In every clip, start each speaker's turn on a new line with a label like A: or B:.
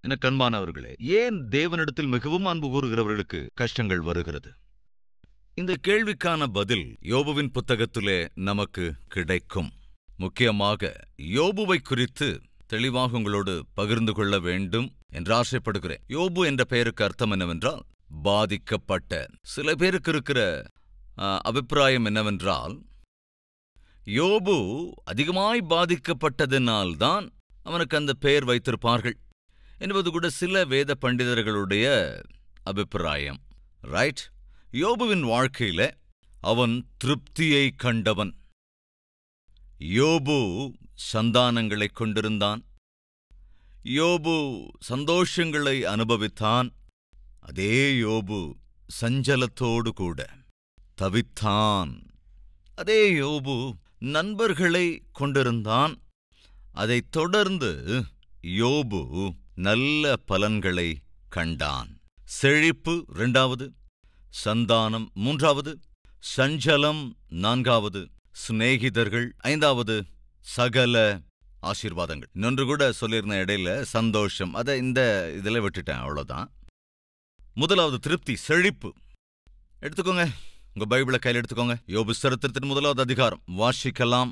A: எனக்கு அன்பானவர்களே, ஏன் தேவனிடத்தில் மிகவும் அன்பு கூறுகிறவர்களுக்கு கஷ்டங்கள் வருகிறது? இந்த கேள்விக்கான பதில் யோபுவின் புத்தகத்திலே நமக்கு கிடைக்கும். முக்கியமாக யோபுவை குறித்து தெளிவாக உங்களோடு பகிர்ந்து கொள்ள வேண்டும் என்று ஆசைப்படுகிறேன். யோபு என்ற பெயருக்கு அர்த்தம் என்னவென்றால் பாதிக்கப்பட்ட. சில பேருக்கு இருக்கிற அபிப்பிராயம் என்னவென்றால், யோபு அதிகமாய் பாதிக்கப்பட்டதினால்தான் அவனுக்கு அந்த பெயர் வைத்திருப்பார்கள் என்பது கூட சில வேத பண்டிதர்களுடைய அபிப்பிராயம். ரைட்? யோபுவின் வாழ்க்கையில அவன் திருப்தியை கண்டவன். யோபு சந்தானங்களைக் கொண்டிருந்தான். யோபு சந்தோஷங்களை அனுபவித்தான். அதே யோபு சஞ்சலத்தோடு கூட தவித்தான். அதே யோபு நண்பர்களை கொண்டிருந்தான். அதைத் தொடர்ந்து யோபு நல்ல பலன்களை கண்டான். செழிப்பு 2வது, சந்தானம் 3வது, சஞ்சலம் 4வது, சிநேகிதர்கள் 5வது, சகல ஆசீர்வாதங்கள். இன்னொன்று கூட சொல்லியிருந்த இடையில சந்தோஷம், அதை இந்த இதில் விட்டுட்டேன், அவ்வளோதான். 1வது திருப்தி, செழிப்பு. எடுத்துக்கோங்க, உங்க பைபிளை கையில் எடுத்துக்கோங்க. யோபு சரித்திரத்தின் 1வது அதிகாரம் வாசிக்கலாம்.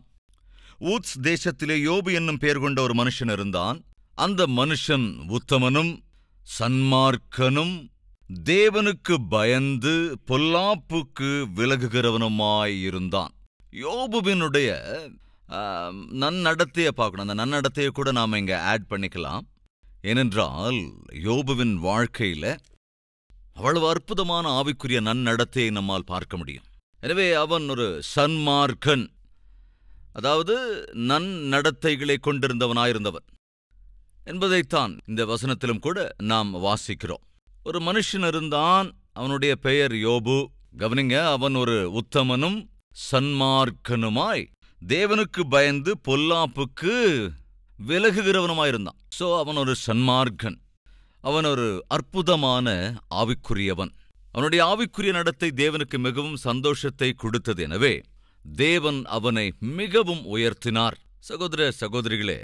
A: ஊத்ஸ் தேசத்திலே யோபு என்னும் பெயர் கொண்ட ஒரு மனுஷன் இருந்தான். அந்த மனுஷன் உத்தமனும் சன்மார்க்கனும் தேவனுக்கு பயந்து பொல்லாப்புக்கு விலகுகிறவனுமாயிருந்தான். யோபுவினுடைய நன்னடத்தையை பார்க்கணும். அந்த நன்னடத்தையை கூட நாம் இங்கே ஆட் பண்ணிக்கலாம். ஏனென்றால் யோபுவின் வாழ்க்கையில அவ்வளவு அற்புதமான ஆவிக்குரிய நன்னடத்தையை நம்மால் பார்க்க முடியும். எனவே அவன் ஒரு சன்மார்க்கன், அதாவது நன்னடத்தைகளை கொண்டிருந்தவனாயிருந்தவன் என்பதைத்தான் இந்த வசனத்திலும் கூட நாம் வாசிக்கிறோம். ஒரு மனுஷன் இருந்தான், அவனுடைய பெயர் யோபு. கவனிங்க, அவன் ஒரு உத்தமனும் சன்மார்க்கனுமாய் தேவனுக்கு பயந்து பொல்லாப்புக்கு விலகுகிறவனுமாயிருந்தான். சோ அவன் ஒரு சன்மார்க்கன். அவன் ஒரு அற்புதமான ஆவிக்குரியவன். அவனுடைய ஆவிக்குரிய நடத்தை தேவனுக்கு மிகவும் சந்தோஷத்தை கொடுத்தது. எனவே தேவன் அவனை மிகவும் உயர்த்தினார். சகோதர சகோதரிகளே,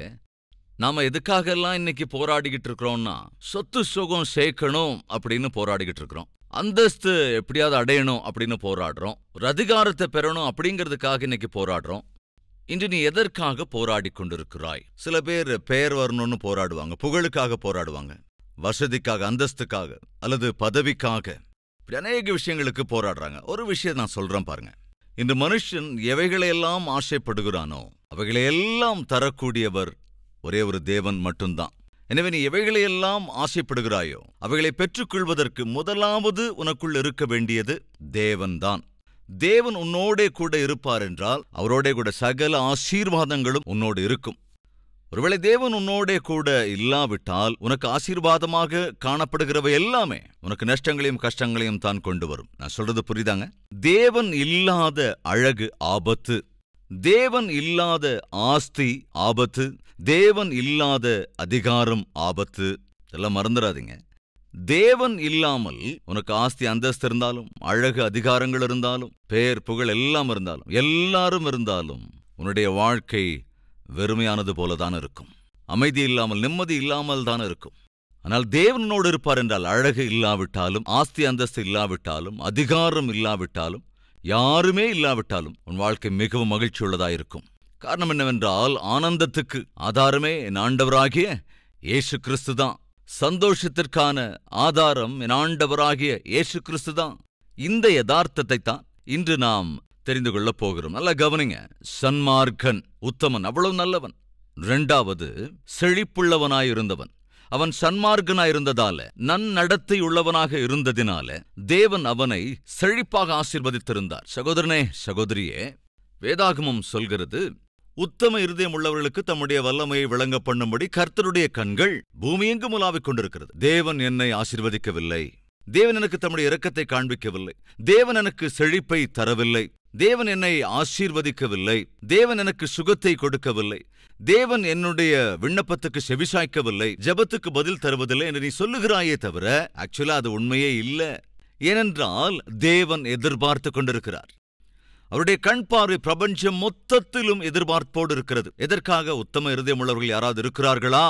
A: நாம எதுக்காக எல்லாம் இன்னைக்கு போராடிக்கிட்டு இருக்கிறோம்னா, சொத்து சுகம் சேர்க்கணும் அப்படின்னு போராடிக்கிட்டு இருக்கிறோம். அந்தஸ்து எப்படியாவது அடையணும் அப்படின்னு போராடுறோம். ஒரு அதிகாரத்தை பெறணும் அப்படிங்கிறதுக்காக இன்னைக்கு போராடுறோம். இன்று நீ எதற்காக போராடி கொண்டிருக்கிறாய்? சில பேர் பெயர் வரணும்னு போராடுவாங்க, புகழுக்காக போராடுவாங்க, வசதிக்காக, அந்தஸ்துக்காக அல்லது பதவிக்காக, இப்படி அநேக விஷயங்களுக்கு போராடுறாங்க. ஒரு விஷயம் நான் சொல்றேன் பாருங்க. இந்த மனுஷன் எவைகளையெல்லாம் ஆசைப்படுகிறானோ அவைகளையெல்லாம் தரக்கூடியவர் ஒரே ஒரு தேவன் மட்டும்தான். எனவே நீ எவைகளையெல்லாம் ஆசைப்படுகிறாயோ அவைகளை பெற்றுக்கொள்வதற்கு முதலாவது உனக்குள் இருக்க வேண்டியது தேவன்தான். தேவன் உன்னோடே கூட இருப்பார் என்றால் அவரோடே கூட சகல ஆசீர்வாதங்களும் உன்னோடு இருக்கும். ஒருவேளை தேவன் உன்னோடே கூட இல்லாவிட்டால் உனக்கு ஆசீர்வாதமாக காணப்படுகிறவை எல்லாமே உனக்கு நஷ்டங்களையும் கஷ்டங்களையும் தான் கொண்டு வரும். நான் சொல்றது புரியுதாங்க? தேவன் இல்லாத அழகு ஆபத்து, தேவன் இல்லாத ஆஸ்தி ஆபத்து, தேவன் இல்லாத அதிகாரம் ஆபத்து. இதெல்லாம் மறந்துடாதீங்க. தேவன் இல்லாமல் உனக்கு ஆஸ்தி அந்தஸ்து இருந்தாலும், அழகு அதிகாரங்கள் இருந்தாலும், பேர் புகழ் எல்லாம் இருந்தாலும், எல்லாரும் இருந்தாலும் உன்னுடைய வாழ்க்கை வெறுமையானது போலதான் இருக்கும். அமைதி இல்லாமல், நிம்மதி இல்லாமல் தான் இருக்கும். ஆனால் தேவனோடு இருப்பார் என்றால் அழகு இல்லாவிட்டாலும், ஆஸ்தி அந்தஸ்து இல்லாவிட்டாலும், அதிகாரம் இல்லாவிட்டாலும், யாருமே இல்லாவிட்டாலும் உன் வாழ்க்கை மிகவும் மகிழ்ச்சியுள்ளதாயிருக்கும். காரணம் என்னவென்றால், ஆனந்தத்துக்கு ஆதாரமே என் ஆண்டவராகிய இயேசு கிறிஸ்து தான். சந்தோஷத்திற்கான ஆதாரம் என் ஆண்டவராகிய இயேசு கிறிஸ்து தான். இந்த யதார்த்தத்தை தான் இன்று நாம் தெரிந்து கொள்ளப் போகிறோம். நல்லா கவனிங்க. சன்மார்க்கன், உத்தமன், அவ்வளவு நல்லவன். 2வது செழிப்புள்ளவனாயிருந்தவன். அவன் சன்மார்க்கனாயிருந்ததால, நன்னடத்தை உள்ளவனாக இருந்ததினால தேவன் அவனை செழிப்பாக ஆசீர்வதித்திருந்தார். சகோதரனே, சகோதரியே, வேதாகமம் சொல்கிறது, உத்தம இருதயம் உள்ளவர்களுக்கு தம்முடைய வல்லமையை விளங்க பண்ணும்படி கர்த்தருடைய கண்கள் பூமியெங்கும் உலாவிக் கொண்டிருக்கிறது. தேவன் என்னை ஆசீர்வதிக்கவில்லை, தேவன் எனக்கு தம்முடைய இரக்கத்தை காண்பிக்கவில்லை, தேவன் எனக்கு செழிப்பை தரவில்லை, தேவன் என்னை ஆசீர்வதிக்கவில்லை, தேவன் எனக்கு சுகத்தை கொடுக்கவில்லை, தேவன் என்னுடைய விண்ணப்பத்துக்கு செவிசாய்க்கவில்லை, ஜெபத்துக்கு பதில் தருவதில்லை என்று நீ சொல்லுகிறாயே தவிர ஆக்சுவலா அது உண்மையே இல்லை. ஏனென்றால் தேவன் எதிர்பார்த்து கொண்டிருக்கிறார். அவருடைய கண் பார்வை பிரபஞ்சம் மொத்தத்திலும் எதிர்பார்ப்போடு இருக்கிறது. எதற்காக? உத்தம இருதயம் உள்ளவர்கள் யாராவது இருக்கிறார்களா?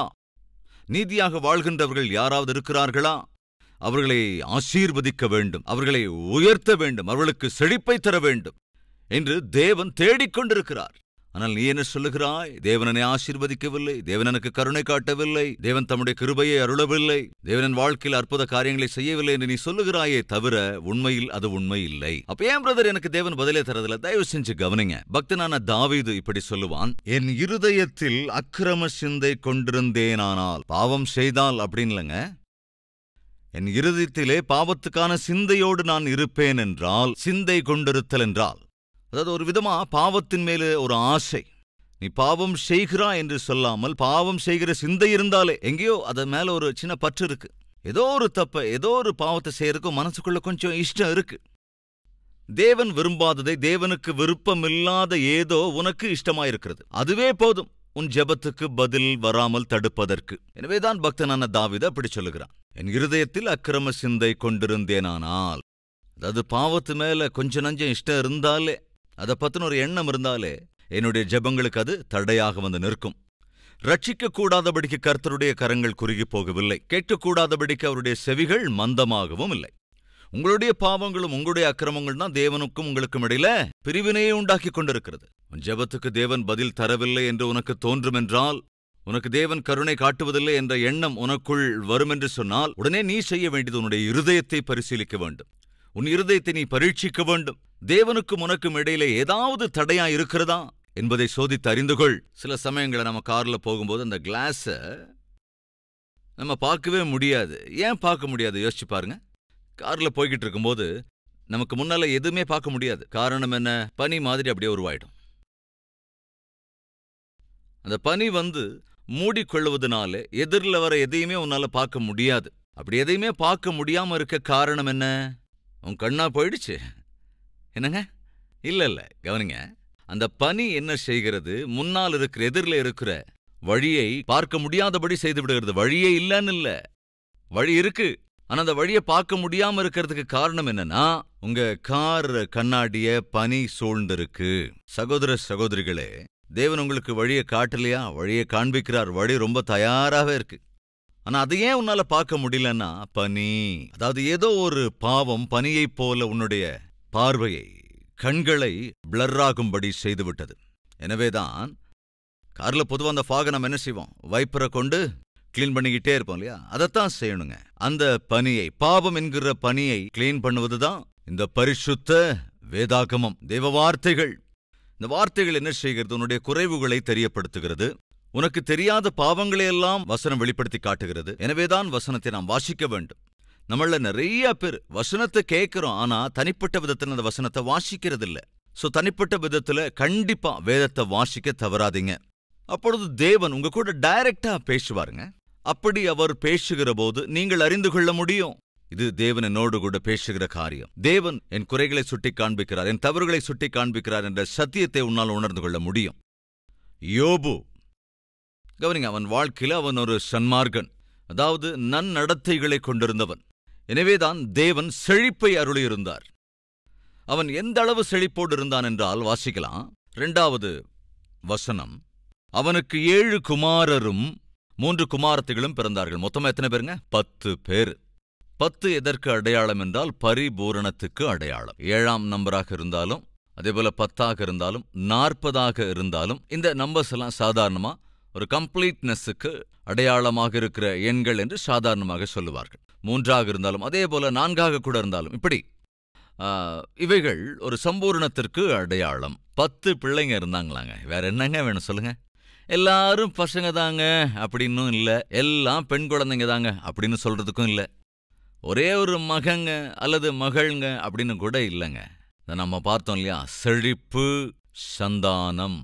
A: நீதியாக வாழ்கின்றவர்கள் யாராவது இருக்கிறார்களா? அவர்களை ஆசீர்வதிக்க வேண்டும், அவர்களை உயர்த்த வேண்டும், அவர்களுக்கு செழிப்பை தர வேண்டும் என்று தேவன் தேடிக்கொண்டிருக்கிறார். ஆனால் நீ என்ன சொல்லுகிறாய்? தேவன் என்னை ஆசீர்வதிக்கவில்லை, தேவன் எனக்கு கருணை காட்டவில்லை, தேவன் தம்முடைய கிருபையை அருளவில்லை, தேவன் வாழ்க்கையில் அற்புத காரியங்களை செய்யவில்லை என்று நீ சொல்லுகிறாயே தவிர உண்மையில் அது உண்மை இல்லை. அப்ப ஏன் பிரதர் எனக்கு தேவன் பதிலே தரதில்லை? தயவு செஞ்சு கவனிங்க. பக்தனான தாவீது இப்படி சொல்லுவான், என் இருதயத்தில் அக்கிரம சிந்தை கொண்டிருந்தேனானால், பாவம் செய்தால் அப்படின்னு இல்லைங்க, என் இருதயத்திலே பாவத்துக்கான சிந்தையோடு நான் இருப்பேன் என்றால், சிந்தை கொண்டிருத்தல் என்றால் அதாவது ஒரு விதமா பாவத்தின் மேலே ஒரு ஆசை. நீ பாவம் செய்கிறாய் என்று சொல்லாமல் பாவம் செய்கிற சிந்தை இருந்தாலே எங்கேயோ அதன் மேல ஒரு சின்ன பற்று இருக்கு. ஏதோ ஒரு தப்ப, ஏதோ ஒரு பாவத்தை செய்யறதுக்கும் மனசுக்குள்ள கொஞ்சம் இஷ்டம் இருக்கு. தேவன் விரும்பாததை, தேவனுக்கு விருப்பமில்லாத ஏதோ உனக்கு இஷ்டமாயிருக்கிறது. அதுவே போதும் உன் ஜெபத்துக்கு பதில் வராமல் தடுப்பதற்கு. எனவேதான் பக்தனான தாவீது அப்படி சொல்லுகிறான், என் இருதயத்தில் அக்கிரம சிந்தை கொண்டிருந்தேனானால், அதாவது பாவத்து மேல கொஞ்சம் நஞ்சம் இஷ்டம் இருந்தாலே, அதை பத்தின ஒரு எண்ணம் இருந்தாலே என்னுடைய ஜெபங்களுக்கு அது தடையாக வந்து நிற்கும். ரட்சிக்கக்கூடாதபடிக்கு கர்த்தருடைய கரங்கள் குறுகி போகவில்லை, கேட்கக்கூடாதபடிக்கு அவருடைய செவிகள் மந்தமாகவும் இல்லை. உங்களுடைய பாவங்களும் உங்களுடைய அக்கிரமங்கள் தான் தேவனுக்கும் உங்களுக்கும் இடையில பிரிவினையை உண்டாக்கி கொண்டிருக்கிறது. உன் ஜெபத்துக்கு தேவன் பதில் தரவில்லை என்று உனக்கு தோன்றுமென்றால், உனக்கு தேவன் கருணை காட்டுவதில்லை என்ற எண்ணம் உனக்குள் வரும் என்று சொன்னால், உடனே நீ செய்ய வேண்டியது உன்னுடைய இருதயத்தை பரிசீலிக்க வேண்டும். உன் இருதயத்தை நீ பரீட்சிக்க வேண்டும். தேவனுக்கும் உனக்கும் இடையிலே ஏதாவது தடையா இருக்கிறதா என்பதை சோதித்து அறிந்து கொள். சில சமயங்களை நம்ம கார்ல போகும்போது அந்த கிளாஸ நம்ம பார்க்கவே முடியாது. ஏன் பார்க்க முடியாது? யோசிச்சு பாருங்க. கார்ல போய்கிட்டு இருக்கும்போது நமக்கு முன்னால எதுவுமே பார்க்க முடியாது. காரணம் என்ன? பனி மாதிரி அப்படியே உருவாயிடும். அந்த பனி மூடிக்கொள்வதனால எதிரில் வர எதையுமே உன்னால பார்க்க முடியாது. அப்படி எதையுமே பார்க்க முடியாம இருக்க காரணம் என்ன? உன் கண்ணா போயிடுச்சு என்னங்க? இல்ல, கவனிங்க. அந்த பனி என்ன செய்கிறது? முன்னால் இருக்கிற, எதிரில் இருக்கிற வழியை பார்க்க முடியாதபடி செய்து விடுகிறது. வழியே இல்லன்னு இல்ல, வழி இருக்கு. ஆனா அந்த வழியை பார்க்க முடியாம இருக்கிறதுக்கு காரணம் என்னன்னா, உங்க கார் கண்ணாடிய பனி சூழ்ந்திருக்கு. சகோதர சகோதரிகளே, தேவன் உங்களுக்கு வழியை காட்டலையா? வழியை காண்பிக்கிறார். வழி ரொம்ப தயாராகவே இருக்கு. ஆனா அதை ஏன் உன்னால பார்க்க முடியலன்னா, பனி. அதாவது ஏதோ ஒரு பாவம் பனியைப் போல உன்னுடைய பார்வையை, கண்களை பிளர்ராகும்படி செய்துவிட்டது. எனவேதான் கார்ல பொதுவாக அந்த ஃபாகை நம்ம என்ன செய்வோம்? வைப்பரை கொண்டு கிளீன் பண்ணிக்கிட்டே இருப்போம் இல்லையா? அதைத்தான் செய்யணுங்க. அந்த பனியை, பாவம் என்கிற பனியை கிளீன் பண்ணுவதுதான் இந்த பரிசுத்த வேதாகமம், தேவ வார்த்தைகள். இந்த வார்த்தைகள் என்ன செய்கிறது? உன்னுடைய குறைவுகளை தெரியப்படுத்துகிறது. உனக்கு தெரியாத பாவங்களையெல்லாம் வசனம் வெளிப்படுத்தி காட்டுகிறது. எனவேதான் வசனத்தை நாம் வாசிக்க வேண்டும். நம்மள நிறைய பேர் வசனத்தை கேட்கிறோம், ஆனா தனிப்பட்ட விதத்தில் அந்த வசனத்தை வாசிக்கிறது இல்ல. சோ தனிப்பட்ட விதத்துல கண்டிப்பா வேதத்தை வாசிக்க தவறாதீங்க. அப்பொழுது தேவன் உங்க கூட டைரக்டா பேசுவாருங்க. அப்படி அவர் பேசுகிற போது நீங்கள் அறிந்து கொள்ள முடியும், இது தேவன் என்னோடு கூட பேசுகிற காரியம். தேவன் என் குறைகளை சுட்டி காண்பிக்கிறார், என் தவறுகளை சுட்டி காண்பிக்கிறார் என்ற சத்தியத்தை உன்னால் உணர்ந்து கொள்ள முடியும். யோபு, கவனிங்க, அவன் வாழ்க்கையில் அவன் ஒரு சன்மார்க்கன், அதாவது நன்னடத்தைகளை கொண்டிருந்தவன். எனவேதான் தேவன் செழிப்பை அருளியிருந்தார். அவன் எந்த அளவு செழிப்போடு இருந்தான் என்றால் வாசிக்கலாம். 2வது வசனம், அவனுக்கு 7 குமாரரும் 3 குமாரத்திகளும் பிறந்தார்கள். மொத்தமா எத்தனை பேருங்க? 10 பேர். 10 எதற்கு அடையாளம் என்றால் பரிபூரணத்துக்கு அடையாளம். 7ஆம் நம்பராக இருந்தாலும், அதேபோல 10ஆக இருந்தாலும், 40ஆக இருந்தாலும், இந்த நம்பர்ஸ் எல்லாம் சாதாரணமா ஒரு கம்ப்ளீட்னஸுக்கு அடையாளமாக இருக்கிற எண்கள் என்று சாதாரணமாக சொல்லுவார்கள். 3ஆக இருந்தாலும், அதே போல 4ஆக கூட இருந்தாலும், இப்படி இவைகள் ஒரு சம்பூர்ணத்திற்கு அடையாளம். 10 பிள்ளைங்க இருந்தாங்களாங்க. வேற என்னங்க வேணும் சொல்லுங்க? எல்லாரும் பசங்க தாங்க அப்படின்னும் இல்லை, எல்லாம் பெண் குழந்தைங்க தாங்க அப்படின்னு சொல்றதுக்கும் இல்லை, ஒரே ஒரு மகங்க அல்லது மகள்ங்க அப்படின்னு கூட இல்லைங்க. நம்ம பார்த்தோம் இல்லையா? செழிப்பு சந்தானம்.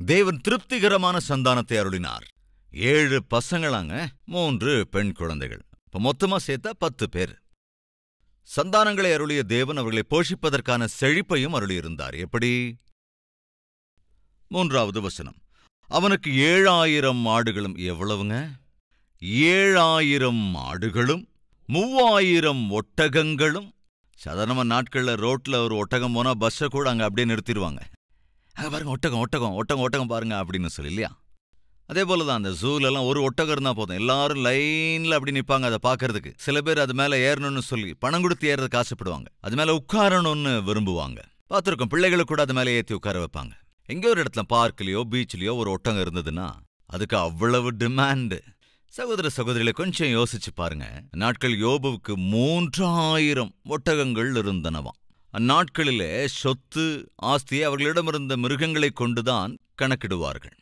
A: தேவன் திருப்திகரமான சந்தானத்தை அருளினார். 7 பசங்களாங்க, 3 பெண் குழந்தைகள். இப்ப மொத்தமா சேர்த்தா 10 பேர். சந்தானங்களை அருளிய தேவன் அவர்களை போஷிப்பதற்கான செழிப்பையும் அருளியிருந்தார். எப்படி? 3வது வசனம், அவனுக்கு 7000 மாடுகளும். எவ்வளவுங்க? 7000 மாடுகளும் 3000 ஒட்டகங்களும். சாதாரண நாட்கள்ல ரோட்ல ஒரு ஒட்டகம் போனா பஸ்ஸை கூட அங்க அப்படியே நிறுத்திடுவாங்க. அங்க பாருங்க ஒட்டகம் ஒட்டகம் ஒட்டகம் ஒட்டகம் பாருங்க அப்படின்னு சொல்லி இல்லையா? அதே போலதான் அந்த ஜூலெல்லாம் ஒரு ஒட்டகம் இருந்தா போதும், எல்லாரும் லைன்ல அப்படி நிப்பாங்க அதை பாக்குறதுக்கு. சில பேர் அது மேல ஏறணும்னு சொல்லி பணம் கொடுத்து ஏறதுக்கு ஆசைப்படுவாங்க, அது மேல உட்காரணும்னு விரும்புவாங்க. பார்த்துருக்கோம், பிள்ளைகளை கூட அது மேல ஏற்றி உட்கார வைப்பாங்க. எங்கேயோ ஒரு இடத்துல பார்க்லயோ பீச்லயோ ஒரு ஒட்டகம் இருந்ததுன்னா அதுக்கு அவ்வளவு டிமாண்டு. சகோதர சகோதரிகளை கொஞ்சம் யோசிச்சு பாருங்க. நாட்கள் யோபுவுக்கு 3000 ஒட்டகங்கள் இருந்தனவாம். அந்நாட்களிலே சொத்து ஆஸ்தியை அவர்களிடமிருந்த மிருகங்களை கொண்டுதான் கணக்கிடுவார்கள்.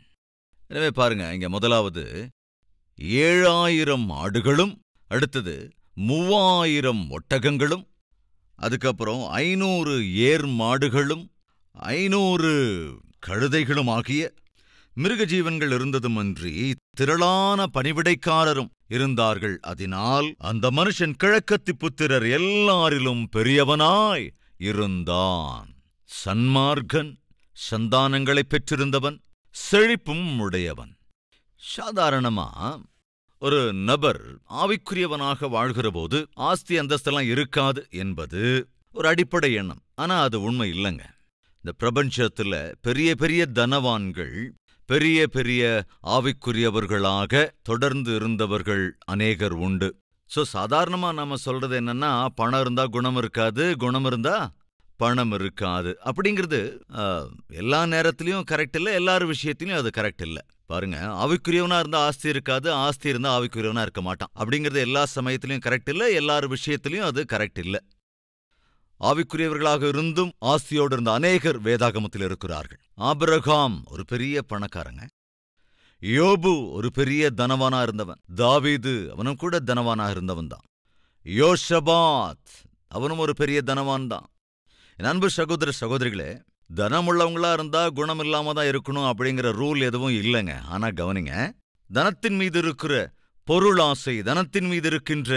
A: எனவே பாருங்க, இங்க முதலாவது 7000 ஆடுகளும், அடுத்தது 3000 ஒட்டகங்களும், அதுக்கப்புறம் 500 ஏர் மாடுகளும் 500 கழுதைகளும் ஆகிய மிருக ஜீவன்கள் இருந்ததுமன்றி திரளான பணிவிடைக்காரரும் இருந்தார்கள். அதனால் அந்த மனுஷன் கிழக்கத்தி புத்திரர் எல்லாரிலும் பெரியவனாய் இருந்தான். சன்மார்க்கன், சந்தானங்களை பெற்றிருந்தவன், செழிப்பும் உடையவன். சாதாரணமா ஒரு நபர் ஆவிக்குரியவனாக வாழ்கிற போது ஆஸ்தி அந்தஸ்தெல்லாம் இருக்காது என்பது ஒரு அடிப்படை எண்ணம். ஆனா அது உண்மை இல்லைங்க. இந்த பிரபஞ்சத்துல பெரிய பெரிய தனவான்கள், பெரிய பெரிய ஆவிக்குரியவர்களாக தொடர்ந்து இருந்தவர்கள் அநேகர் உண்டு. சாதாரணமா நாம சொல்றது என்னன்னா, பணம் இருந்தா குணம் இருக்காது, குணம் இருந்தா பணம் இருக்காது அப்படிங்கிறது எல்லா நேரத்திலையும் கரெக்ட் இல்லை, எல்லாரும் விஷயத்திலையும் அது கரெக்ட் இல்லை. பாருங்க, ஆவிக்குரியவனா இருந்தா ஆஸ்தி இருக்காது, ஆஸ்தி இருந்தா ஆவிக்குரியவனா இருக்க மாட்டான் அப்படிங்கிறது எல்லா சமயத்திலையும் கரெக்ட் இல்லை, எல்லாரும் விஷயத்திலையும் அது கரெக்ட் இல்லை. ஆவிக்குரியவர்களாக இருந்தும் ஆஸ்தியோடு இருந்த அநேகர் வேதாகமத்தில் இருக்கிறார்கள். ஆபிரகாம் ஒரு பெரிய பணக்காரங்க, யோபு ஒரு பெரிய தனவானா இருந்தவன், தாவீது அவனும் கூட தனவானா இருந்தவன் தான், யோஷபாத் அவனும் ஒரு பெரிய தனவான் தான். என் அன்பு சகோதர சகோதரிகளே, தனமுள்ளவங்களா இருந்தா குணம் இல்லாம தான் இருக்கணும் அப்படிங்கிற ரூல் எதுவும் இல்லைங்க. ஆனா கவனிங்க, தனத்தின் மீது இருக்கிற பொருளாசை, தனத்தின் மீது இருக்கின்ற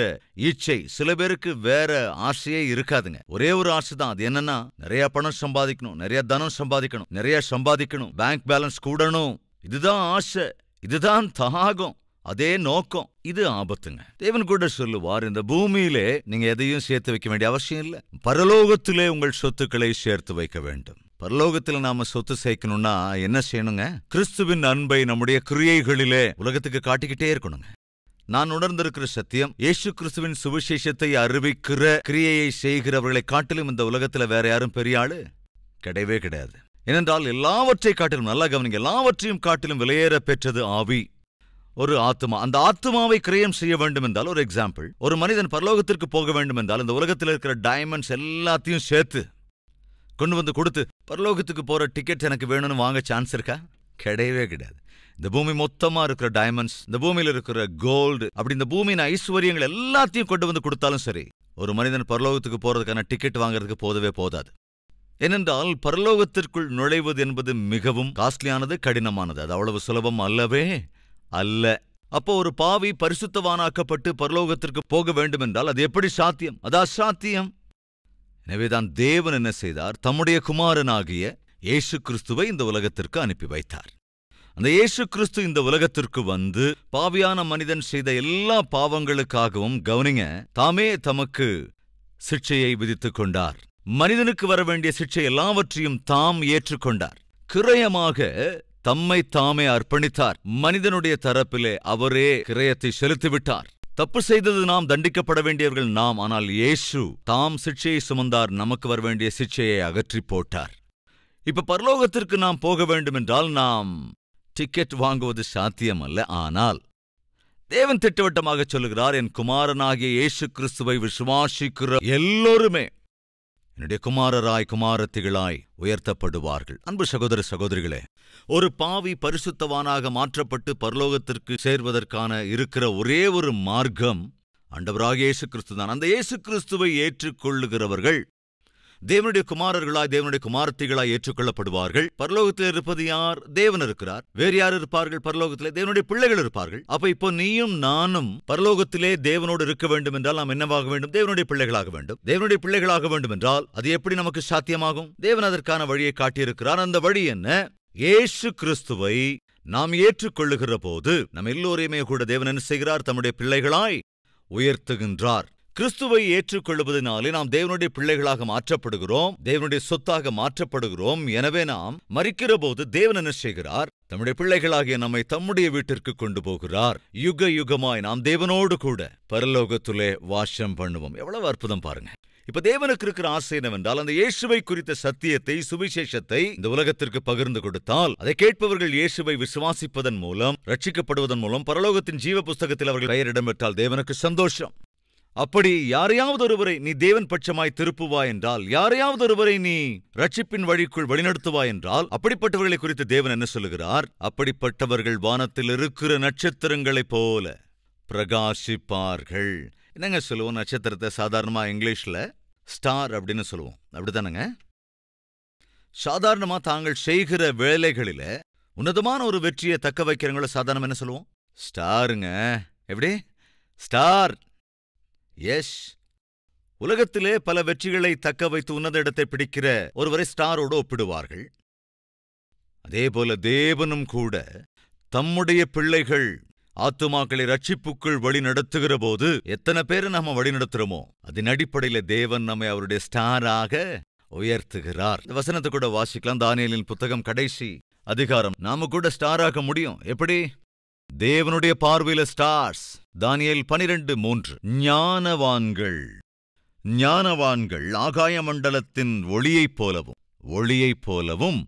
A: இச்சை, சில பேருக்கு வேற ஆசையே இருக்காதுங்க. ஒரே ஒரு ஆசை தான், அது என்னன்னா நிறைய பணம் சம்பாதிக்கணும், நிறைய தனம் சம்பாதிக்கணும், நிறைய சம்பாதிக்கணும், பேங்க் பேலன்ஸ் கூடணும். இதுதான் ஆசை, இதுதான் தாகம், அதே நோக்கம். இது ஆபத்துங்க. தேவன் கூட சொல்லுவார், இந்த பூமியிலே நீங்க எதையும் சேர்த்து வைக்க வேண்டிய அவசியம் இல்லை, பரலோகத்திலே உங்கள் சொத்துக்களை சேர்த்து வைக்க வேண்டும். பரலோகத்தில் நாம சொத்து சேர்க்கணும்னா என்ன செய்யணுங்க? கிறிஸ்துவின் அன்பை நம்முடைய கிரியைகளிலே உலகத்துக்கு காட்டிக்கிட்டே இருக்கணுங்க. நான் உணர்ந்திருக்கிற சத்தியம், இயேசு கிறிஸ்துவின் சுவிசேஷத்தை அறிவிக்கிற கிரியையை செய்கிறவர்களை காட்டிலும் இந்த உலகத்துல வேற யாரும் பெரிய ஆளு கிடையவே கிடையாது. ஏனென்றால் எல்லாவற்றை காட்டிலும், நல்லா கவனிங்க, எல்லாவற்றையும் காட்டிலும் விலையேற பெற்றது ஆவி, ஒரு ஆத்மா. அந்த ஆத்மாவை கிரயம் செய்ய வேண்டும் என்றால், ஒரு எக்ஸாம்பிள், ஒரு மனிதன் பரலோகத்திற்கு போக வேண்டும் என்றால் இந்த உலகத்தில் இருக்கிற டைமண்ட்ஸ் எல்லாத்தையும் சேர்த்து கொண்டு வந்து கொடுத்து பரலோகத்துக்கு போற டிக்கெட் எனக்கு வேணும்னு வாங்க சான்ஸ் இருக்கா? கிடையவே கிடையாது. இந்த பூமி மொத்தமா இருக்கிற டைமண்ட்ஸ், இந்த பூமியில இருக்கிற கோல்டு, அப்படி இந்த பூமியின் ஐஸ்வர்யங்கள் எல்லாத்தையும் கொண்டு வந்து கொடுத்தாலும் சரி, ஒரு மனிதன் பரலோகத்துக்கு போறதுக்கான டிக்கெட் வாங்குறதுக்கு போதவே போதாது. ஏனென்றால் பரலோகத்திற்குள் நுழைவது என்பது மிகவும் காஸ்ட்லியானது, கடினமானது. அது அவ்வளவு சுலபம் அல்லவே அல்ல. அப்போ ஒரு பாவி பரிசுத்தவானாக்கப்பட்டு பரலோகத்திற்கு போக வேண்டும் என்றால் அது எப்படி சாத்தியம்? அது அசாத்தியம். எனவேதான் தேவன் என்ன செய்தார்? தம்முடைய குமாரனாகிய இயேசு கிறிஸ்துவை இந்த உலகத்திற்கு அனுப்பி வைத்தார். அந்த இயேசு கிறிஸ்து இந்த உலகத்திற்கு வந்து பாவியான மனிதன் செய்த எல்லா பாவங்களுக்காகவும், கவனிங்க, தாமே தமக்கு சிட்சையை விதித்துக் கொண்டார். மனிதனுக்கு வர வேண்டிய சிட்சை எல்லாவற்றையும் தாம் ஏற்றுக்கொண்டார். கிரயமாக தம்மை தாமே அர்ப்பணித்தார். மனிதனுடைய தரப்பிலே அவரே கிரயத்தை செலுத்திவிட்டார். தப்பு செய்தது நாம், தண்டிக்கப்பட வேண்டியவர்கள் நாம். ஆனால் இயேசு தாம் சிட்சையை சுமந்தார், நமக்கு வர வேண்டிய சிட்சையை அகற்றி போட்டார். இப்ப பரலோகத்திற்கு நாம் போக வேண்டும் என்றால் நாம் டிக்கெட் வாங்குவது சாத்தியம் அல்ல. ஆனால் தேவன் திட்டவட்டமாக சொல்லுகிறார், என் குமாரனாகிய இயேசு கிறிஸ்துவை விசுவாசிக்கிற எல்லோருமே என்னுடைய குமாரராய் குமாரத்திகளாய் உயர்த்தப்படுவார்கள். அன்பு சகோதர சகோதரிகளே, ஒரு பாவி பரிசுத்தவானாக மாற்றப்பட்டு பரலோகத்திற்கு சேர்வதற்கான இருக்கிற ஒரே ஒரு மார்க்கம் ஆண்டவராகிய இயேசு கிறிஸ்து தான். அந்த இயேசு கிறிஸ்துவை ஏற்றுக்கொள்ளுகிறவர்கள் தேவனுடைய குமாரர்களாய், தேவனுடைய குமாரத்திகளாய் ஏற்றுக்கொள்ளப்படுவார்கள். பரலோகத்தில் இருப்பது யார்? தேவன் இருக்கிறார். வேறு யார் இருப்பார்கள்? பரலோகத்திலே தேவனுடைய பிள்ளைகள் இருப்பார்கள். அப்ப இப்போ நீயும் நானும் பரலோகத்திலே தேவனோடு இருக்க வேண்டும் என்றால் நாம் என்னவாக வேண்டும்? தேவனுடைய பிள்ளைகளாக வேண்டும். தேவனுடைய பிள்ளைகளாக வேண்டும் என்றால் அது எப்படி நமக்கு சாத்தியமாகும்? தேவன் அதற்கான வழியை காட்டியிருக்கிறார். அந்த வழி என்ன? இயேசு கிறிஸ்துவை நாம் ஏற்றுக்கொள்ளுகிற போது நம் எல்லோரையுமே கூட தேவன் என்ன செய்கிறார்? தம்முடைய பிள்ளைகளாய் உயர்த்துகின்றார். கிறிஸ்துவை ஏற்றுக்கொள்வதனாலே நாம் தேவனுடைய பிள்ளைகளாக மாற்றப்படுகிறோம், தேவனுடைய சொத்தாக மாற்றப்படுகிறோம். எனவே நாம் மரிக்கிற போது தேவன் என்ன செய்கிறார்? தம்முடைய பிள்ளைகளாகிய நம்மை தம்முடைய வீட்டிற்கு கொண்டு போகிறார். யுக யுகமாய் நாம் தேவனோடு கூட பரலோகத்திலே வாசம் பண்ணுவோம். எவ்வளவு அற்புதம் பாருங்க. இப்ப தேவனுக்கு இருக்கிற ஆசை என்னவென்றால், அந்த இயேசுவை குறித்த சத்தியத்தை, சுவிசேஷத்தை இந்த உலகத்திற்கு பகிர்ந்து கொடுத்தால், அதை கேட்பவர்கள் இயேசுவை விசுவாசிப்பதன் மூலம், ரட்சிக்கப்படுவதன் மூலம் பரலோகத்தின் ஜீவ புஸ்தகத்தில் அவர்கள் பெயரிடம் பெற்றால் தேவனுக்கு சந்தோஷம். அப்படி யாரையாவது ஒருவரை நீ தேவன் பட்சமாய் திருப்புவாய் என்றால், யாரையாவது ஒருவரை நீ ரட்சிப்பின் வழிக்குள் வழிநடத்துவாய் என்றால், அப்படிப்பட்டவர்களை குறித்து தேவன் என்ன சொல்லுகிறார்? அப்படிப்பட்டவர்கள் வானத்தில் இருக்கிற நட்சத்திரங்களைப் போல பிரகாசிப்பார்கள். என்னங்க சொல்லுவோம்? நட்சத்திரத்தை சாதாரணமா இங்கிலீஷ்ல ஸ்டார் அப்படின்னு சொல்லுவோம், அப்படித்தானங்க? சாதாரணமா தாங்கள் செய்கிற வேலைகளில உன்னதமான ஒரு வெற்றியை தக்க வைக்கிறவங்கள சாதாரணமா என்ன சொல்லுவோம்? ஸ்டாருங்க. எப்படி? ஸ்டார். எஸ். உலகத்திலே பல வெற்றிகளை தக்க வைத்து உன்னத இடத்தை பிடிக்கிற ஒருவரை ஸ்டாரோடு ஒப்பிடுவார்கள். அதேபோல தேவனும் கூட தம்முடைய பிள்ளைகள் ஆத்துமாக்களை ரட்சிப்புக்குள் வழி நடத்துகிற போது எத்தனை பேரை நாம வழி நடத்துறோமோ அதன் அடிப்படையில தேவன் நம்மை அவருடைய ஸ்டாராக உயர்த்துகிறார். இந்த வசனத்தை கூட வாசிக்கலாம். தானியேலின் புத்தகம் கடைசி அதிகாரம். நாம கூட ஸ்டாராக முடியும். எப்படி? தேவனுடைய பார்வையில ஸ்டார்ஸ். தானியேல் 12:3. ஞானவான்கள் ஆகாய மண்டலத்தின் ஒளியைப் போலவும்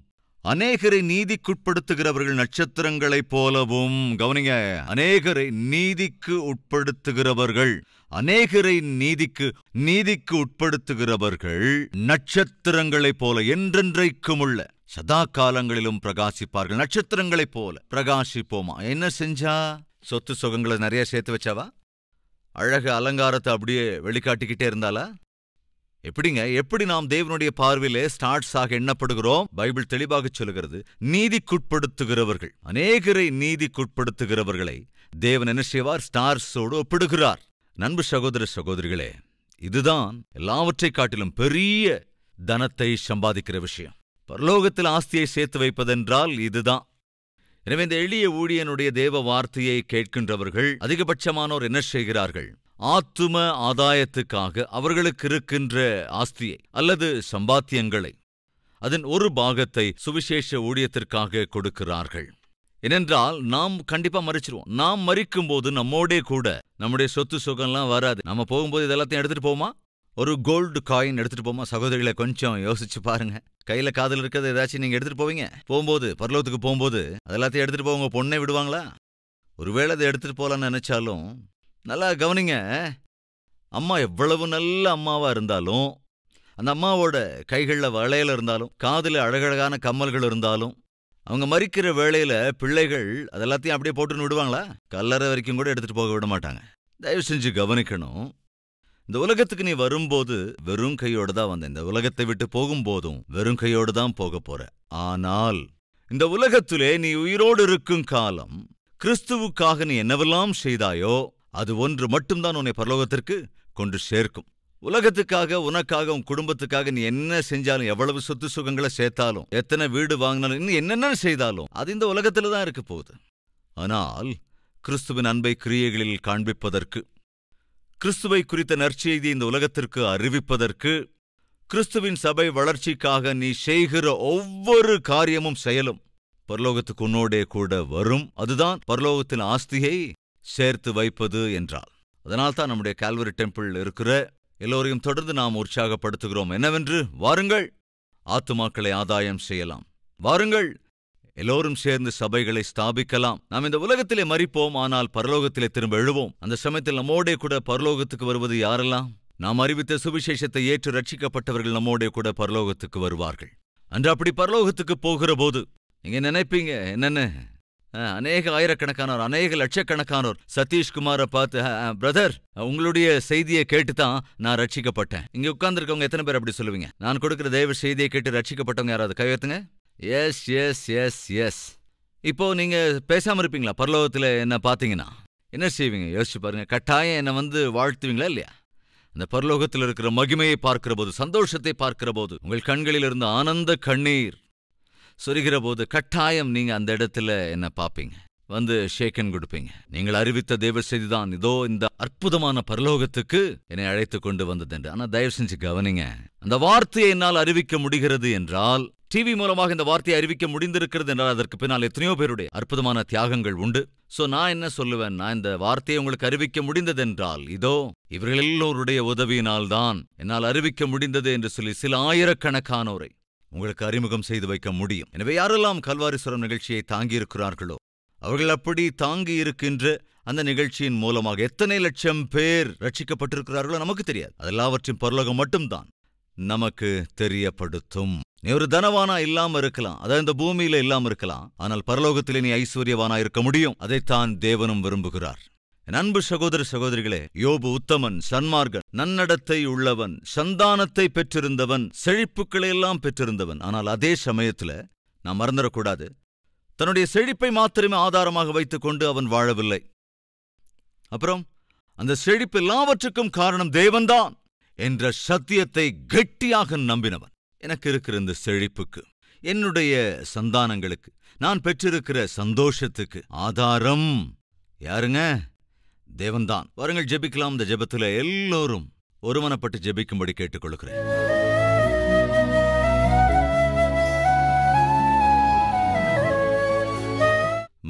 A: அநேகரை நீதிக்குட்படுத்துகிறவர்கள் நட்சத்திரங்களைப் போலவும். கவனிங்க, அநேகரை நீதிக்கு உட்படுத்துகிறவர்கள் நட்சத்திரங்களைப் போல என்றென்றைக்குமுள்ள சதா காலங்களிலும் பிரகாசிப்பார்கள். நட்சத்திரங்களைப் போல பிரகாசிப்போமா? என்ன செஞ்சா? சொத்து சுகங்களை நிறைய சேர்த்து வச்சாவா? அழகு அலங்காரத்தை அப்படியே வெளிக்காட்டிக்கிட்டே இருந்தாலா? எப்படிங்க? எப்படி நாம் தேவனுடைய பார்வையிலே ஸ்டார்ஸாக எண்ணப்படுகிறோம்? பைபிள் தெளிவாக சொல்லுகிறது, நீதிக்குட்படுத்துகிறவர்கள். அநேகரை நீதிக்குட்படுத்துகிறவர்களை தேவன் என்ன செய்வார்? ஸ்டார்ஸோடு ஒப்பிடுகிறார். நண்பு சகோதர சகோதரிகளே, இதுதான் எல்லாவற்றை காட்டிலும் பெரிய தனத்தை சம்பாதிக்கிற விஷயம். பரலோகத்தில் ஆஸ்தியை சேர்த்து வைப்பதென்றால் இதுதான். எனவே இந்த எளிய ஊழியனுடைய தேவ வார்த்தையை கேட்கின்றவர்கள் அதிகபட்சமானோர் என்ன செய்கிறார்கள்? ஆத்தும ஆதாயத்துக்காக அவர்களுக்கு இருக்கின்ற ஆஸ்தியை அல்லது சம்பாத்தியங்களை, அதன் ஒரு பாகத்தை சுவிசேஷ ஊழியத்திற்காக கொடுக்கிறார்கள். ஏனென்றால் நாம் கண்டிப்பா மறிச்சிருவோம். நாம் மறிக்கும்போது நம்மோடே கூட நம்முடைய சொத்து சுகம்லாம் வராது. நம்ம போகும்போது இதெல்லாத்தையும் எடுத்துட்டு போமா? ஒரு கோல்டு காயின் எடுத்துட்டு போமா? சகோதரிகளை கொஞ்சம் யோசிச்சு பாருங்க. கையில காதல் இருக்கிறது ஏதாச்சும் நீங்க எடுத்துட்டு போவீங்க போகும்போது, பரலோகத்துக்கு போகும்போது அதெல்லாத்தையும் எடுத்துட்டு போவங்க பொண்ணை விடுவாங்களா? ஒருவேளை அதை எடுத்துட்டு போலான்னு நினைச்சாலும் நல்லா கவனிங்க. அம்மா எவ்வளவு நல்ல அம்மாவா இருந்தாலும், அந்த அம்மாவோட கைகளில் வளையல் இருந்தாலும், காதில் அழகழகான கம்மல்கள் இருந்தாலும், அவங்க மறிக்கிற வேளையில பிள்ளைகள் அதெல்லாத்தையும் அப்படியே போட்டுன்னு விடுவாங்களா? கல்லறை வரைக்கும் கூட எடுத்துட்டு போக விட மாட்டாங்க. தயவு செஞ்சு கவனிக்கணும். இந்த உலகத்துக்கு நீ வரும்போது வெறும் கையோடு தான் வந்த. இந்த உலகத்தை விட்டு போகும்போதும் வெறும் கையோடு தான் போக போற. ஆனால் இந்த உலகத்திலே நீ உயிரோடு இருக்கும் காலம் கிறிஸ்துவுக்காக நீ என்னவெல்லாம் செய்தாயோ அது ஒன்று மட்டும்தான் உன்னை பரலோகத்திற்கு கொண்டு சேர்க்கும். உலகத்துக்காக, உனக்காக, உன் குடும்பத்துக்காக நீ என்ன செஞ்சாலும், எவ்வளவு சொத்து சுகங்களை சேர்த்தாலும், எத்தனை வீடு வாங்கினாலும், இன்னும் என்னென்ன செய்தாலும் அது இந்த உலகத்துல தான் இருக்க போகுது. ஆனால் கிறிஸ்துவின் அன்பை கிரியைகளில் காண்பிப்பதற்கு, கிறிஸ்துவை குறித்த நற்செய்தி இந்த உலகத்திற்கு அறிவிப்பதற்கு, கிறிஸ்துவின் சபை வளர்ச்சிக்காக நீ செய்கிற ஒவ்வொரு காரியமும் செயலும் பரலோகத்துக்கு உன்னோடே கூட வரும். அதுதான் பரலோகத்தின் ஆஸ்தியை சேர்த்து வைப்பது என்றால். அதனால்தான் நம்முடைய கால்வரி டெம்பிள் இருக்கிற எல்லோரையும் தொடர்ந்து நாம் உற்சாகப்படுத்துகிறோம். என்னவென்று? வாருங்கள், ஆத்துமாக்களை ஆதாயம் செய்யலாம். வாருங்கள், எல்லோரும் சேர்ந்து சபைகளை ஸ்தாபிக்கலாம். நாம் இந்த உலகத்திலே மரிப்போம், ஆனால் பரலோகத்திலே திரும்ப எழுவோம். அந்த சமயத்தில் நம்மோடே கூட பரலோகத்துக்கு வருவது யாரெல்லாம்? நாம் அறிவித்த சுவிசேஷத்தை ஏற்று ரட்சிக்கப்பட்டவர்கள் நம்மோடே கூட பரலோகத்துக்கு வருவார்கள். அன்று அப்படி பரலோகத்துக்கு போகிற போது நீங்க நினைப்பீங்க என்னன்னு, அநேக ஆயிரக்கணக்கானோர், அநேக லட்சக்கணக்கானோர் சதீஷ்குமாரை பார்த்து, பிரதர் உங்களுடைய செய்தியை கேட்டுதான் நான் ரட்சிக்கப்பட்டேன். இங்க உட்கார்ந்துருக்கவங்க எத்தனை பேர் அப்படி சொல்லுவீங்க? நான் கொடுக்கிற தெய்வ செய்தியை கேட்டு ரட்சிக்கப்பட்டவங்க யாராவது கையெழுத்துங்க. Yes yes yes yes. இப்போ நீங்க பேசாம இருப்பீங்களா? பரலோகத்துல என்ன பாத்தீங்கன்னா என்ன செய்வீங்க? யோசிச்சு பாருங்க. கட்டாயம் என்ன வாழ்த்துவீங்களா இல்லையா? அந்த பரலோகத்தில் இருக்கிற மகிமையை பார்க்கிற போது, சந்தோஷத்தை பார்க்கிற போது, உங்கள் கண்களில் இருந்து ஆனந்த கண்ணீர் சொரிகிற போது கட்டாயம் நீங்க அந்த இடத்துல என்ன பாப்பீங்க. வந்து ஷேக்கன் கொடுப்பீங்க. நீங்கள் அறிவித்த தேவ செய்திதான் இதோ இந்த அற்புதமான பரலோகத்துக்கு என்னை அழைத்து கொண்டு வந்தது என்று. ஆனா தயவு செஞ்சு கவனிங்க, அந்த வார்த்தையை என்னால் அறிவிக்க முடிகிறது என்றால், டிவி மூலமாக இந்த வார்த்தையை அறிவிக்க முடிந்திருக்கிறது என்றால், அதற்கு பின்னால் எத்தனையோ பேருடைய அற்புதமான தியாகங்கள் உண்டு. சோ நான் என்ன சொல்லுவேன், நான் இந்த வார்த்தையை உங்களுக்கு அறிவிக்க முடிந்ததென்றால் இதோ இவர்கள் எல்லோருடைய உதவியினால்தான் என்னால் அறிவிக்க முடிந்தது என்று சொல்லி சில ஆயிரக்கணக்கானோரை உங்களுக்கு அறிமுகம் செய்து வைக்க முடியும். எனவே யாரெல்லாம் கல்வாரிசுரம் நிகழ்ச்சியை தாங்கியிருக்கிறார்களோ, அவர்கள் அப்படி தாங்கி இருக்கின்ற அந்த நிகழ்ச்சியின் மூலமாக எத்தனை லட்சம் பேர் ரட்சிக்கப்பட்டிருக்கிறார்களோ நமக்கு தெரியாது. அதெல்லாவற்றையும் பரலோகம் மட்டும்தான் நமக்கு தெரியப்படுத்தும். நீ ஒரு தனவானா இல்லாம இருக்கலாம், அதாவது இந்த பூமியில இல்லாம இருக்கலாம், ஆனால் பரலோகத்திலே நீ ஐஸ்வர்யவானா இருக்க முடியும். அதைத்தான் தேவனும் விரும்புகிறார். என் அன்பு சகோதர சகோதரிகளே, யோபு உத்தமன், சன்மார்க்கன், நன்னடத்தை உள்ளவன், சந்தானத்தை பெற்றிருந்தவன், செழிப்புக்களை எல்லாம் பெற்றிருந்தவன். ஆனால் அதே சமயத்துல நாம் மறந்துடக்கூடாது, தன்னுடைய செழிப்பை மாத்திரமே ஆதாரமாக வைத்துக் கொண்டு அவன் வாழவில்லை. அப்புறம் அந்த செழிப்பு எல்லாவற்றுக்கும் காரணம் தேவன்தான் என்ற சத்தியத்தை கெட்டியாக நம்பினவன். எனக்கு இருக்கிற இந்த செழிப்புக்கு, என்னுடைய சந்தானங்களுக்கு, நான் பெற்றிருக்கிற சந்தோஷத்துக்கு ஆதாரம் யாருங்க? தேவன்தான். வாருங்கள் ஜெபிக்கலாம். இந்த ஜெபத்துல எல்லோரும் ஒருமனப்பட்டு ஜெபிக்கும்படி கேட்டுக்கொள்கிறேன்.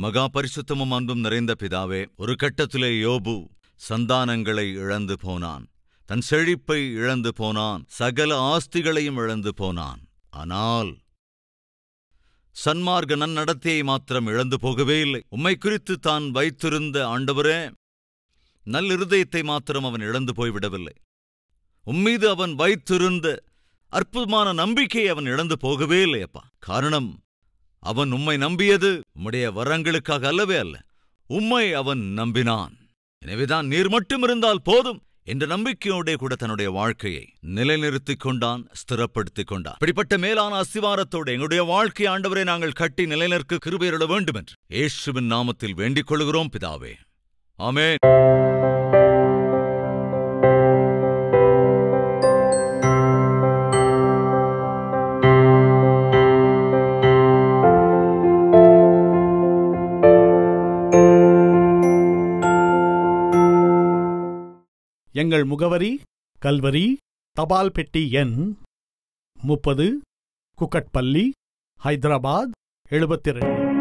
A: மகா பரிசுத்தமும் அன்பும் நிறைந்த பிதாவே, ஒரு கட்டத்திலே யோபு சந்தானங்களை இழந்து போனான், தன் செழிப்பை இழந்து போனான், சகல ஆஸ்திகளையும் இழந்து போனான். ஆனால் சன்மார்க்க நன்னடத்தையை மாத்திரம் இழந்து போகவே இல்லை. உம்மை குறித்து தான் வைத்திருந்த, ஆண்டவரே, நல்லிருதயத்தை மாத்திரம் அவன் இழந்து போய்விடவில்லை. உம்மீது அவன் வைத்திருந்த அற்புதமான நம்பிக்கையை அவன் இழந்து போகவே இல்லையப்பா. காரணம், அவன் உம்மை நம்பியது உம்முடைய வரங்களுக்காக அல்லவே அல்ல, உம்மை அவன் நம்பினான். எனவேதான் நீர் மட்டும் இருந்தால் போதும் என்ற நம்பிக்கையோட கூட தன்னுடைய வாழ்க்கையை நிலைநிறுத்திக் கொண்டான், ஸ்திரப்படுத்திக் கொண்டான். இப்படிப்பட்ட மேலான அஸ்திவாரத்தோடு எங்களுடைய வாழ்க்கை ஆண்டவரை நாங்கள் கட்டி நிலைநிற்க கிருபையிட வேண்டும் என்று இயேசுவின் நாமத்தில் வேண்டிக் கொள்கிறோம் பிதாவே. ஆமென்.
B: எங்கள் முகவரி: கல்வரி, தபால் பெட்டி எண் 30, குக்கட்பள்ளி, ஹைதராபாத் 72.